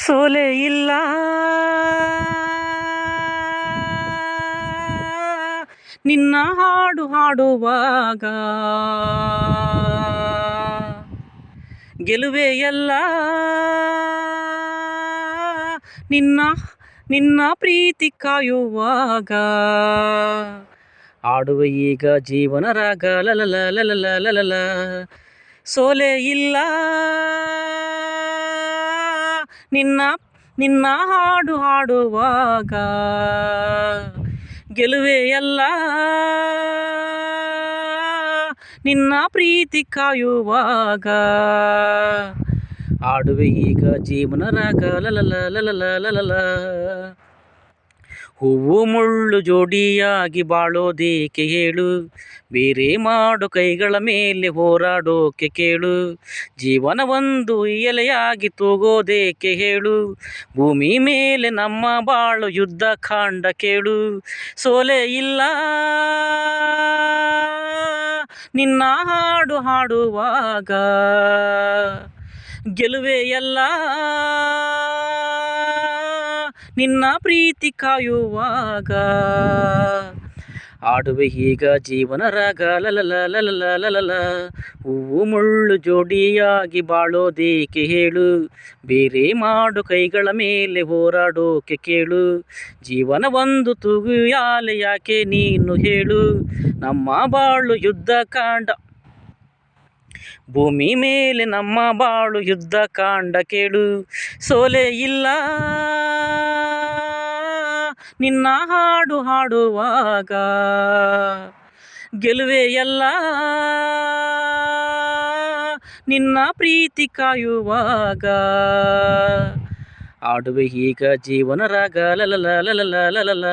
ಸೋಲೆ ಇಲ್ಲ ನಿನ್ನ ಹಾಡು ಹಾಡುವಾಗ, ಗೆಲುವೆ ಎಲ್ಲ ನಿನ್ನ ನಿನ್ನ ಪ್ರೀತಿ ಕಾಯುವಾಗ. ಆಡುವ ಈಗ ಜೀವನ ರಾಗ ಲಲಲ ಲಲಲ ಲಲಲ. ಸೋಲೆ ಇಲ್ಲ ನಿನ್ನ ನಿನ್ನ ಹಾಡು ಹಾಡುವಾಗ, ಗೆಲುವೆ ಎಲ್ಲ ನಿನ್ನ ಪ್ರೀತಿ ಕಾಯುವಾಗ. ಆಡುವೆ ಈಗ ಜೀವನ ರಾಗ ಲಲಲ ಲಲಲ ಲಲಲ. ಹೂವು ಮುಳ್ಳು ಜೋಡಿಯಾಗಿ ಬಾಳೋದೇಕೆ ಹೇಳು, ಬೇರೆ ಮಾಡು ಕೈಗಳ ಮೇಲೆ ಹೋರಾಡೋಕೆ ಕೇಳು. ಜೀವನ ಒಂದು ಎಲೆಯಾಗಿ ತೂಗೋದೇಕೆ ಹೇಳು, ಭೂಮಿ ಮೇಲೆ ನಮ್ಮ ಬಾಳು ಯುದ್ಧ ಕಾಂಡ ಕೇಳು. ಸೋಲೆ ಇಲ್ಲ ನಿನ್ನ ಹಾಡು ಹಾಡುವಾಗ, ಗೆಲುವೆ ಎಲ್ಲ ನಿನ್ನ ಪ್ರೀತಿ ಕಾಯುವಾಗ. ಆಡುವೆ ಈಗ ಜೀವನ ರಾಗ ಲಲಲ ಲಲಲ ಲಲಲ. ಹೂವು ಮುಳ್ಳು ಜೋಡಿಯಾಗಿ ಬಾಳೋದೇಕೆ ಹೇಳು, ಬೇರೆ ಮಾಡು ಕೈಗಳ ಮೇಲೆ ಹೋರಾಡೋಕೆ ಕೇಳು. ಜೀವನ ಒಂದು ತೂಗುಯಾಲೆ ಯಾಕೆ ನೀನು ಹೇಳು, ನಮ್ಮ ಬಾಳು ಯುದ್ಧ ಕಾಂಡ, ಭೂಮಿ ಮೇಲೆ ನಮ್ಮ ಬಾಳು ಯುದ್ಧ ಕಾಂಡ ಕೇಳು. ಸೋಲೆ ಇಲ್ಲ ನಿನ್ನ ಹಾಡು ಹಾಡುವಾಗ, ಗೆಲುವೆ ಎಲ್ಲ ನಿನ್ನ ಪ್ರೀತಿ ಕಾಯುವಾಗ. ಆಡುವೆ ಈಗ ಜೀವನ ರಾಗ ಲಲಲ ಲಲಲ ಲಲಲ.